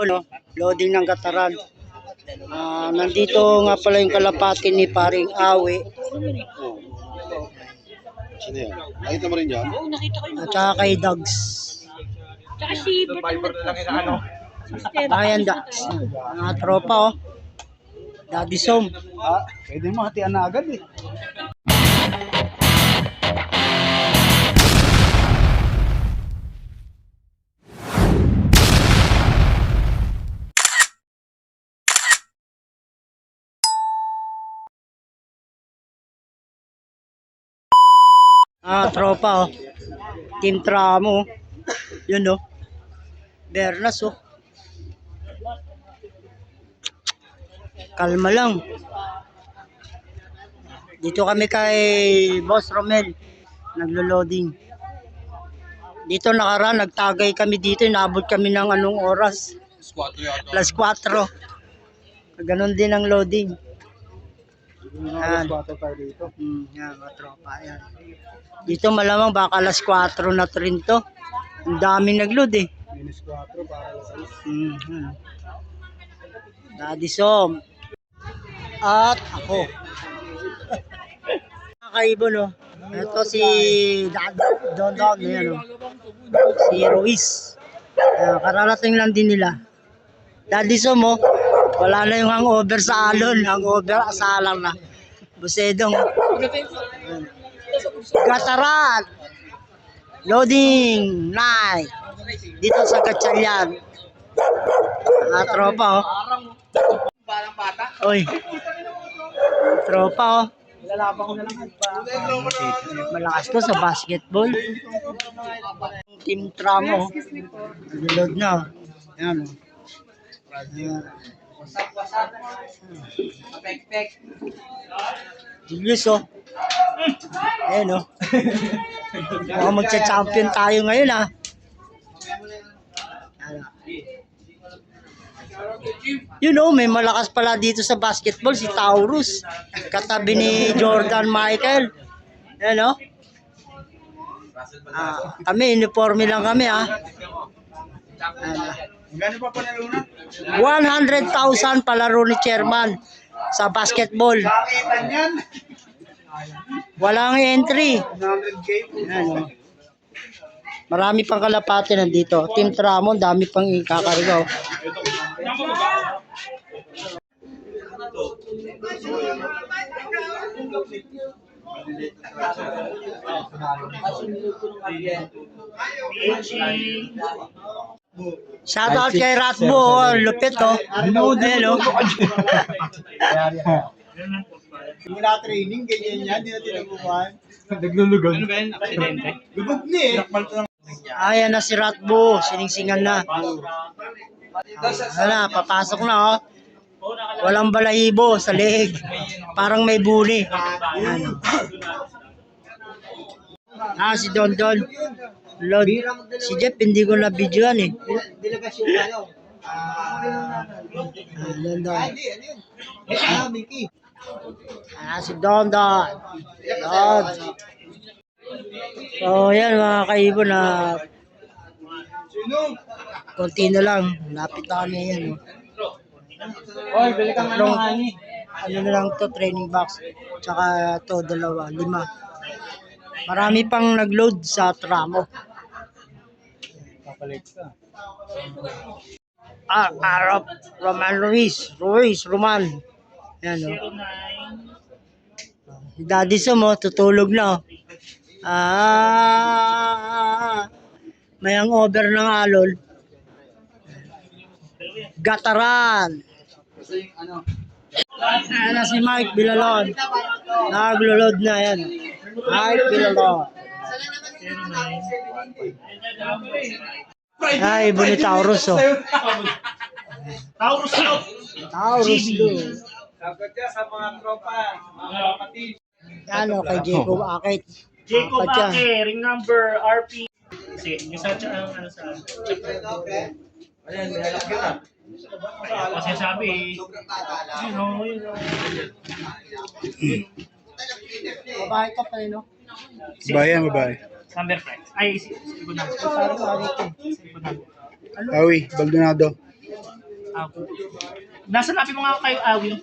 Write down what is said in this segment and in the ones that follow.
kaibon, no? Loading ng Gataran. Nandito nga pala yung kalapati ni Paring Awi. Sino yan? Nakita mo rin yan? Oo, nakita ko yun. At saka kay Dogs. Tsaka si Ayan, Dogs. Mga tropa, oh. Daddy Som. Pwede mo, hatian na agad eh. Tropa, oh. Team Tramo. Yun, oh. Bernas, oh. Kalma lang. Dito kami kay Boss Romel. Naglo-loading. Dito nakaraan, nagtagay kami dito. Inabot kami ng anong oras? Plus 4. Ganon din ang loading. Yan. Yan, mga tropa. Yan. Dito malamang baka alas 4 na rin to. Ang daming nagload eh. Minus 4 para alas 6. Daddy Som. At ako. Mga kaibon, no? Ito si Don Don. Yan, no? Si Ruiz. Kararating lang din nila. Daddy Som, oh. Wala na yung hangover sa alon. Hangover sa alang na. Busedong. Gataran. Loading night. Dito sa Gatchalian. Mga tropa, oh. Oy. Tropa, oh. Malakas ko sa basketball. Team Tramo. Nagload na, oh. Ayan, oh. Julius, oh. Ayan, oh. Magcha-champion tayo ngayon, ah. You know, may malakas pala dito sa basketball si Taurus. Katabi ni Jordan Michael. Ayan, oh. Kami, uniforme lang kami, ah. Gano'n pa panalo na? 100,000 palaro ni chairman sa basketball. Kakitan yan. Walang entry. 100K. Ayan, oh. Marami pang kalapati nandito. Team Tramon, dami pang ikakarigaw. Shoutout kay Ratbo, lupit, oh. Ayan, oh. Hindi na training, ganyan yan. Hindi na tinabuhan. Naglulugaw. Ano ba yan? Aksidente? Lubog na eh. Ayan na si Ratbo, siningsingan na. Wala, papasok na, oh. Walang balahibo sa leeg. Parang may buli. Ayan. Si Don Don. Lord. Si Jeff, hindi ko na videoan eh. Delegasyon kayo. Don Don. Mickey. Si Don Don. Don. So, yan mga kaibon na konti na lang. Lapit na kami yan. Oy, bili ka nga ng honey. Ano na lang to, training box. Tsaka to, 2, 5. Marami pang nag-load sa Tramo. Kapalit ka. Arab, Roman Ruiz, Roman. Yan, o. Daddy Som, oh, tutulog na, oh. May hangover ng alol. Gataran. Ayan na si Mike Bilalon. Naglo-load na, yan. Mike Bilalon. Ay, ibo ni Taurus, oh. Taurus ano? Taurus, do. Sagot niya sa mga tropa, mga kapatid. Yan, o, kay Jacob Akit. Jacob Apat yan. Ake, ring number RP. Sige, yung sa ano sa Ayan, nilalak kita. kasi sabi, you know. Babae ka pa, no? Bayan, babae. Number price. Ay, ibon na. Parang ano ito. Ibon na. Awi, Baldonado. Nasa napi mo nga kayo, Awi.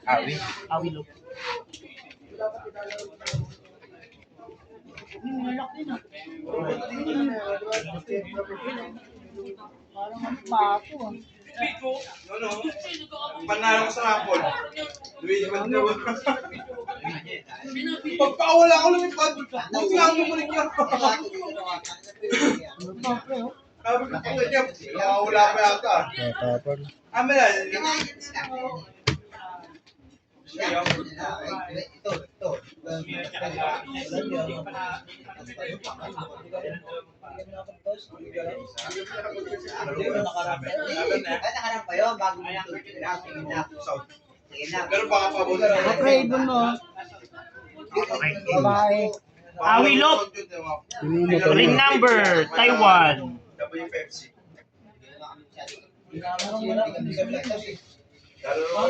Awi. Awi Loop. Parang ang pato ah. Ano? Panalo ko sa hapon. Luigi pa din ako. Pagpawala ko lumipad. Buti nga ako bumalik yan. Sabi ko pa niya, wala pa yata. Amela. Nakarap pa yun, bago mo yung sige na. Ganun pa kapabot. Okay, ibon mo. Okay. Babae. Awi Loop. Ring number, Taiwan. W Pepsi.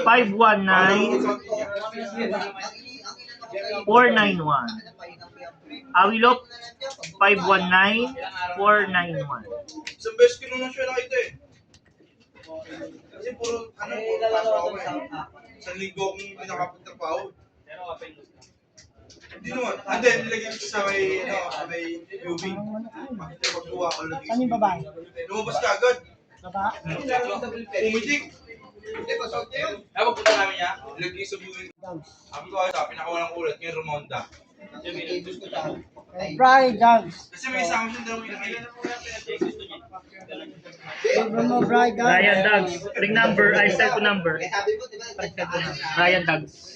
519-491. Awi Loop, 519-491. Isang beses ko nung siya nakita eh. Kasi puro, puro pasok ako eh. Isang linggo akong pinakapunta pa ako. Hindi naman. Hindi, nilagay ko sa may, sa may viewing. Pagkuha ko lagi. Saan yung babae? Lumabas ka agad. Baba? Pumitik. Dapat punta namin niya. Nilagay sa viewing. Sabi ko, pinakawalang ulit. Ngayon, Romonda. Brian Dogs. Kasi may isang siya daw pinakailan. Ibon mo, Brian Dogs. Ryan Dogs. Ring number, ay cellphone number. Sabi mo, di ba? Ryan Dogs.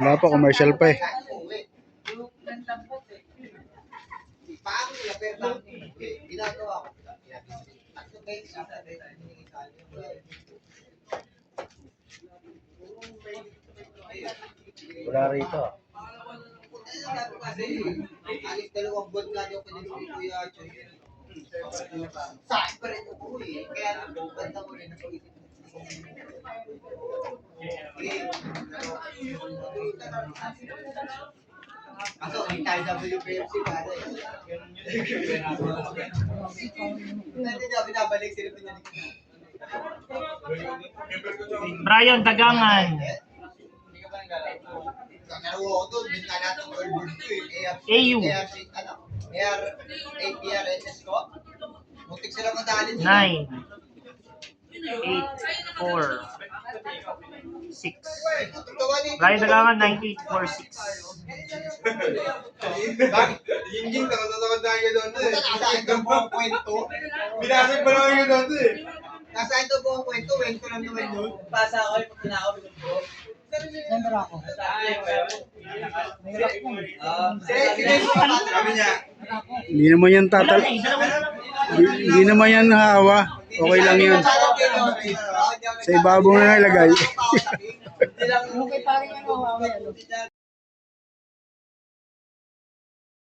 Wala pa, commercial pa eh. Paano nila pero ginagawa ko. Wala rito. Kasi, alis dalawang buwan nga daw ko din si Kuya Choy. Sa akin pa rin ako eh. Kaya banda ko rin ako isip. Kaso, hindi tayo WPFC para eh. Hindi na binabalik sila pinalik. Brian Dagangan. Nakuha ko doon, binta natin ang World War II eh. AU. APRSS ko. Muntik sila madalin. 9 8 4 6. Brian Dagangan 9846. Yung nakasasakot na yun doon eh. Nasa ito buong kwento. Binasag pa naman yun doon eh. Nasa ito buong kwento lang naman yun. Pasa ako yung pinakaw bro. Siyempre ako. Sabi niya, Hindi naman yan tatal. Hindi naman yan hawa. Okay lang yun. Sa ibabaw na nalagay. Okay, parang ano,